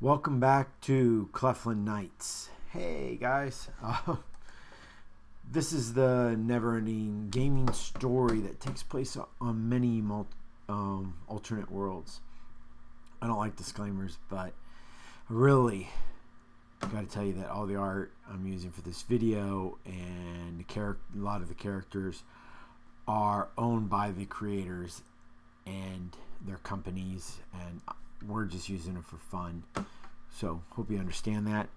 Welcome back to Cleflin Nights. Hey guys, this is the never-ending gaming story that takes place on many alternate worlds. I don't like disclaimers, but I really got to tell you that all the art I'm using for this video and a lot of the characters are owned by the creators and their companies, and we're just using it for fun. So hope you understand that.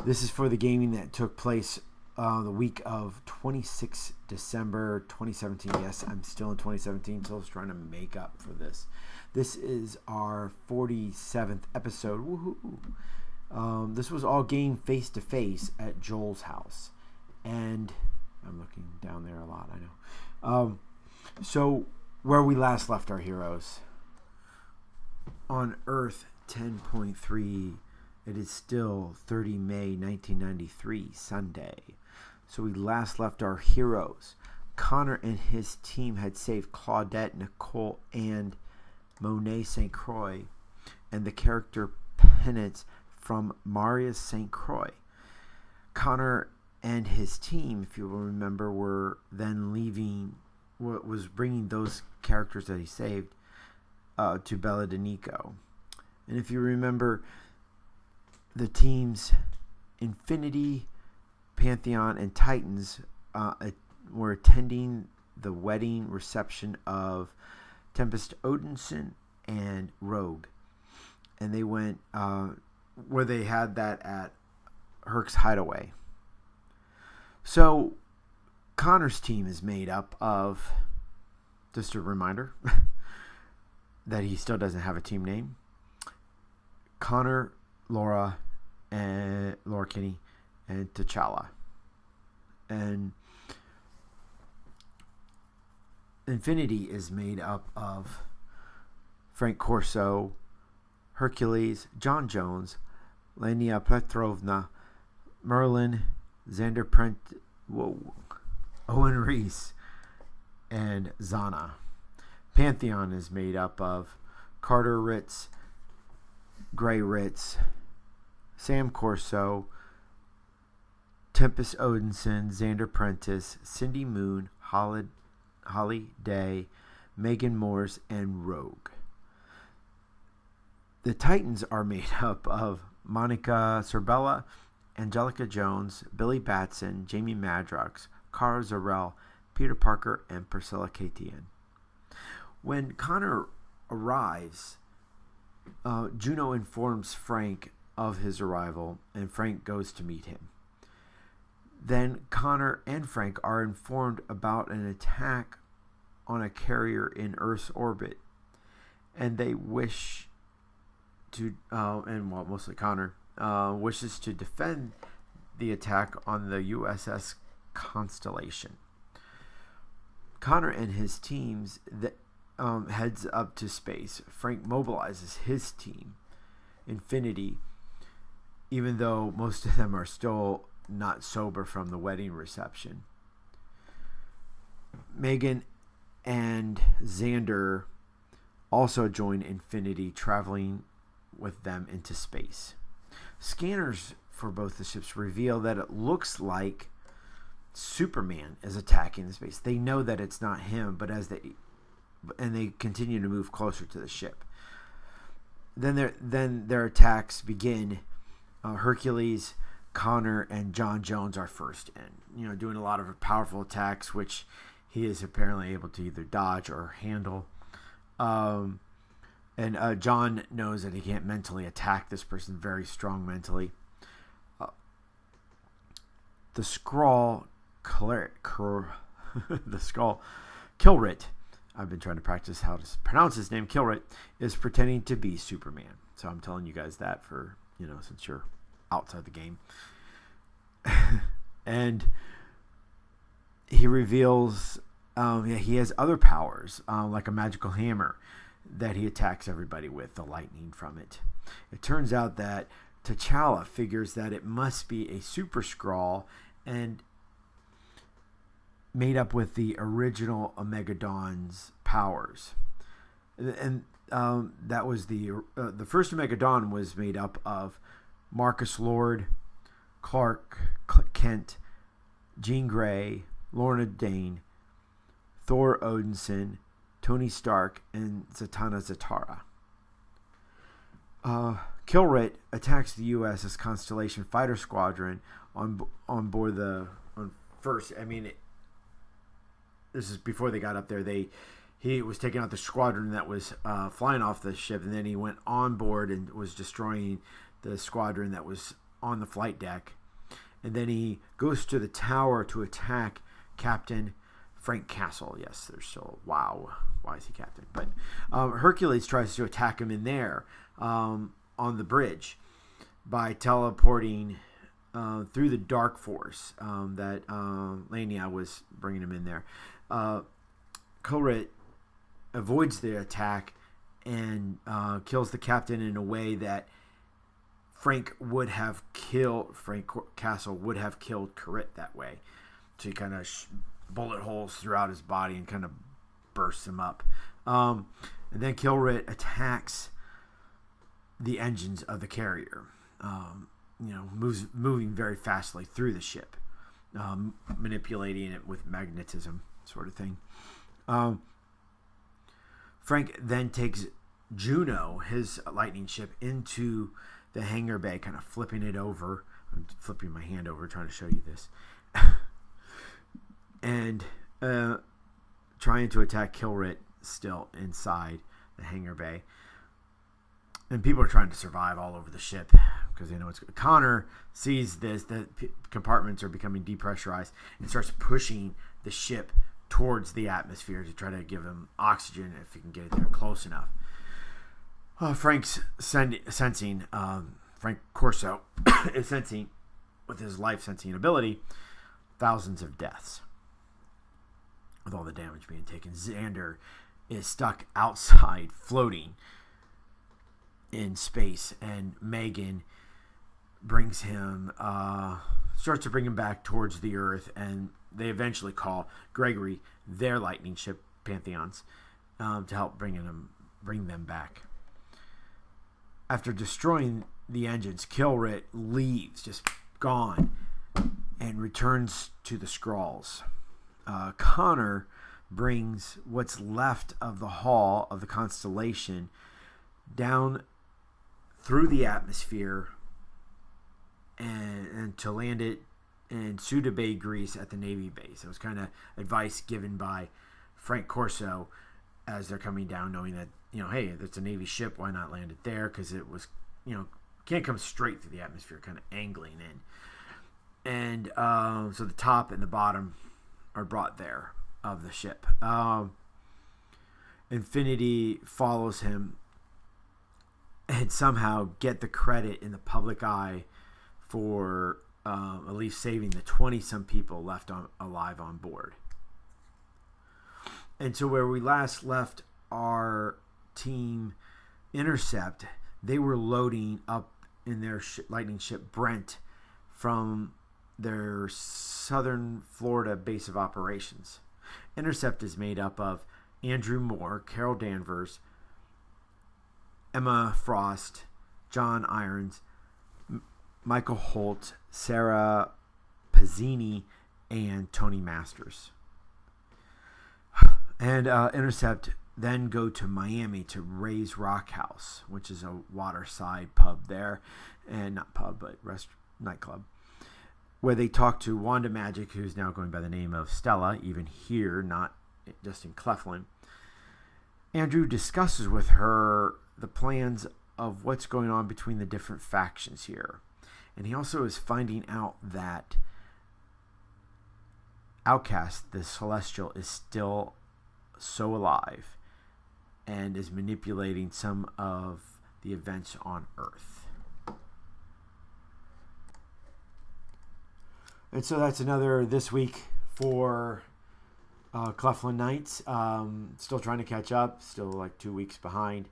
This is for the gaming that took place the week of 26 December 2017. Yes, I'm still in 2017, so I was trying to make up for this. This is our 47th episode. Woohoo! This was all game face to face at Joel's house, and I'm looking down there a lot. I know. So where we last left our heroes on Earth 10.3, it is still 30 May 1993, Sunday. So we last left our heroes. Connor and his team had saved Claudette, Nicole, and Monet St. Croix, and the character Penance from Marius St. Croix. Connor and his team, if you will remember, were then was bringing those characters that he saved to Bella Danico. And if you remember, the teams Infinity, Pantheon, and Titans were attending the wedding reception of Tempest Odinson and Rogue. And they went where they had that at Herc's Hideaway. So Connor's team is made up of, just a reminder that he still doesn't have a team name, Connor, Laura Kinney, and T'Challa. And Infinity is made up of Frank Corso, Hercules, John Jones, Lenia Petrovna, Merlin, Xander Owen Reese, and Zana. Pantheon is made up of Carter Ritz, Gray Ritz, Sam Corso, Tempest Odinson, Xander Prentice, Cindy Moon, Holly Day, Megan Morse, and Rogue. The Titans are made up of Monica Cerbella, Angelica Jones, Billy Batson, Jamie Madrox, Cara Zarell, Peter Parker, and Priscilla Katian. When Connor arrives, Juno informs Frank of his arrival, and Frank goes to meet him. Then Connor and Frank are informed about an attack on a carrier in Earth's orbit, and they wish to, mostly Connor, wishes to defend the attack on the USS Constellation. Connor and his teams heads up to space. Frank mobilizes his team, Infinity, even though most of them are still not sober from the wedding reception. Megan and Xander also join Infinity, traveling with them into space. Scanners for both the ships reveal that it looks like Superman is attacking the space. They know that it's not him, but they continue to move closer to the ship. Then their attacks begin. Hercules, Connor, and John Jones are first in, doing a lot of powerful attacks, which he is apparently able to either dodge or handle. And John knows that he can't mentally attack this person, very strong mentally. The Skrull, the Skrull, Kilrit, I've been trying to practice how to pronounce his name, Kilrit, is pretending to be Superman. So I'm telling you guys that for, since you're outside the game. And he reveals he has other powers, like a magical hammer that he attacks everybody with, the lightning from it. It turns out that T'Challa figures that it must be a Super-Skrull and made up with the original Omegadon's powers. and that was the first Omega Dawn was made up of Marcus Lord, Clark Kent, Jean Grey, Lorna Dane, Thor Odinson, Tony Stark, and Zatanna Zatara. Kilrit attacks the USS Constellation fighter squadron on board first. I mean, this is before they got up there. He was taking out the squadron that was flying off the ship, and then he went on board and was destroying the squadron that was on the flight deck. And then he goes to the tower to attack Captain Frank Castle. Yes, there's still wow. Why is he captain? But Hercules tries to attack him in there on the bridge by teleporting through the Dark Force that Lania was bringing him in there. Kilrit avoids the attack and kills the captain in a way that Frank Castle would have killed Kilrit that way. So he kind of bullet holes throughout his body and kind of bursts him up. And then Kilrit attacks the engines of the carrier. Moving very fastly through the ship, manipulating it with magnetism, sort of thing. Frank then takes Juno, his lightning ship, into the hangar bay, kind of flipping it over. I'm flipping my hand over, trying to show you this. And trying to attack Kilrit still inside the hangar bay. And people are trying to survive all over the ship because they know it's good. Connor sees this, the compartments are becoming depressurized, and starts pushing the ship towards the atmosphere to try to give him oxygen if he can get it there close enough. Frank's sensing, Frank Corso is sensing, with his life-sensing ability, thousands of deaths. With all the damage being taken, Xander is stuck outside, floating in space, and Megan brings him, starts to bring him back towards the Earth, and they eventually call Gregory, their lightning ship, Pantheons, to help bring them back. After destroying the engines, Kilrit leaves, just gone, and returns to the Skrulls. Connor brings what's left of the hull of the Constellation down through the atmosphere and to land it in Suda Bay, Greece at the Navy base. It was kind of advice given by Frank Corso as they're coming down, knowing that, hey, it's a Navy ship, why not land it there? Because it was, can't come straight through the atmosphere, kind of angling in. And so the top and the bottom are brought there of the ship. Infinity follows him and somehow get the credit in the public eye for at least saving the 20-some people left alive on board. And so where we last left our team Intercept, they were loading up in their lightning ship Brent from their southern Florida base of operations. Intercept is made up of Andrew Moore, Carol Danvers, Emma Frost, John Irons, Michael Holt, Sarah Pazzini, and Tony Masters. And Intercept then go to Miami to Ray's Rock House, which is a waterside pub there, and not pub, but nightclub, where they talk to Wanda Magic, who's now going by the name of Stella, even here, not just in Cleflin. Andrew discusses with her the plans of what's going on between the different factions here. And he also is finding out that Outcast, the Celestial, is still so alive and is manipulating some of the events on Earth. And so that's another this week for Cleflin Knights. Still trying to catch up. Still like 2 weeks behind.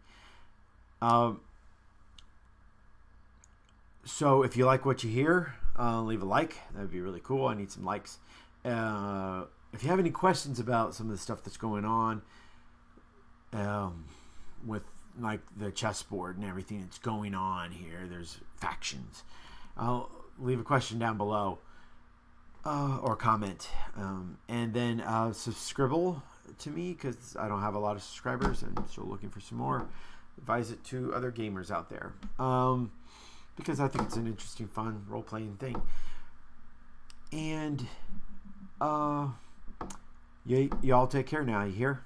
So if you like what you hear, leave a like. That would be really cool. I need some likes. If you have any questions about some of the stuff that's going on, with like the chessboard and everything that's going on here. There's factions. I'll leave a question down below or comment, and then subscribe to me because I don't have a lot of subscribers and I'm still looking for some more. Advise it to other gamers out there because I think it's an interesting, fun role-playing thing. And y'all take care now. You hear?